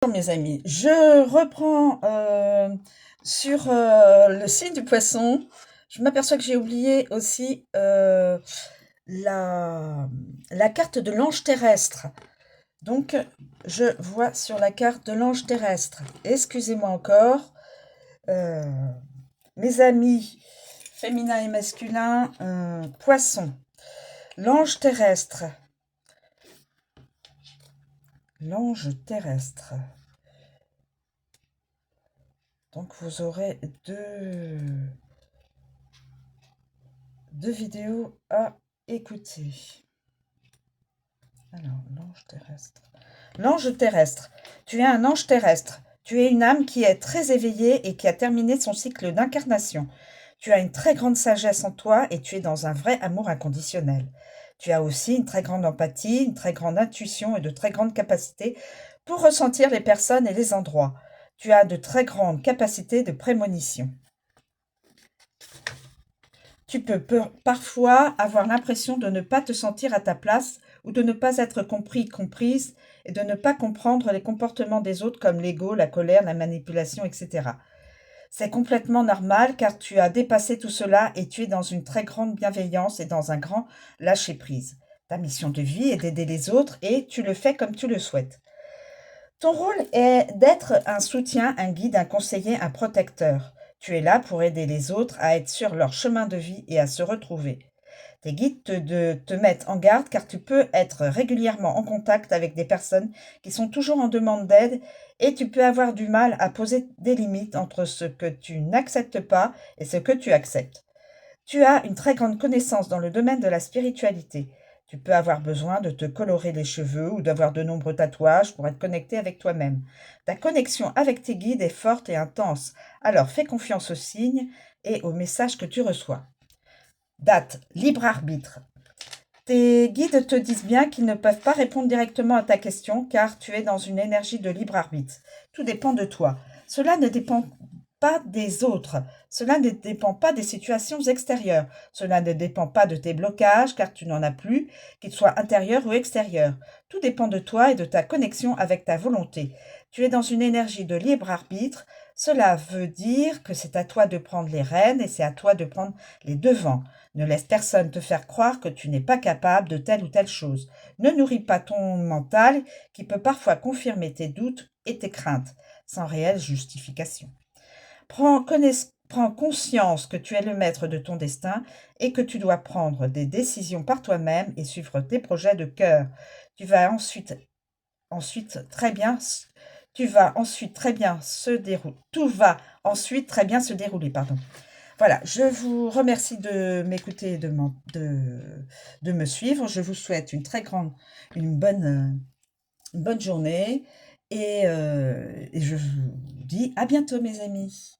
Bonjour mes amis, je reprends sur le signe du poisson. Je m'aperçois que j'ai oublié aussi la, la carte de l'ange terrestre. Donc, je vois sur la carte de l'ange terrestre. Excusez-moi encore, euh, mes amis féminins et masculins, poisson. L'ange terrestre. L'ange terrestre. Donc, vous aurez deux vidéos à écouter. Alors, l'ange terrestre. L'ange terrestre. Tu es un ange terrestre. Tu es une âme qui est très éveillée et qui a terminé son cycle d'incarnation. Tu as une très grande sagesse en toi et tu es dans un vrai amour inconditionnel. Tu as aussi une très grande empathie, une très grande intuition et de très grandes capacités pour ressentir les personnes et les endroits. Tu as de très grandes capacités de prémonition. Tu peux parfois avoir l'impression de ne pas te sentir à ta place ou de ne pas être compris, comprise, et de ne pas comprendre les comportements des autres comme l'ego, la colère, la manipulation, etc. C'est complètement normal car tu as dépassé tout cela et tu es dans une très grande bienveillance et dans un grand lâcher-prise. Ta mission de vie est d'aider les autres et tu le fais comme tu le souhaites. Ton rôle est d'être un soutien, un guide, un conseiller, un protecteur. Tu es là pour aider les autres à être sur leur chemin de vie et à se retrouver. Tes guides te mettent en garde car tu peux être régulièrement en contact avec des personnes qui sont toujours en demande d'aide et tu peux avoir du mal à poser des limites entre ce que tu n'acceptes pas et ce que tu acceptes. Tu as une très grande connaissance dans le domaine de la spiritualité. Tu peux avoir besoin de te colorer les cheveux ou d'avoir de nombreux tatouages pour être connecté avec toi-même. Ta connexion avec tes guides est forte et intense, alors fais confiance aux signes et aux messages que tu reçois. Date, libre arbitre. Tes guides te disent bien qu'ils ne peuvent pas répondre directement à ta question car tu es dans une énergie de libre arbitre. Tout dépend de toi. Cela ne dépend pas des autres. Cela ne dépend pas des situations extérieures. Cela ne dépend pas de tes blocages car tu n'en as plus, qu'ils soient intérieurs ou extérieurs. Tout dépend de toi et de ta connexion avec ta volonté. Tu es dans une énergie de libre arbitre. Cela veut dire que c'est à toi de prendre les rênes et c'est à toi de prendre les devants. Ne laisse personne te faire croire que tu n'es pas capable de telle ou telle chose. Ne nourris pas ton mental qui peut parfois confirmer tes doutes et tes craintes, sans réelle justification. Prends conscience que tu es le maître de ton destin et que tu dois prendre des décisions par toi-même et suivre tes projets de cœur. Tu vas ensuite très bien tu vas ensuite très bien se dérouler. Tout va ensuite très bien se dérouler, pardon. Voilà, je vous remercie de m'écouter et de me suivre. Je vous souhaite une bonne journée et je vous dis à bientôt mes amis.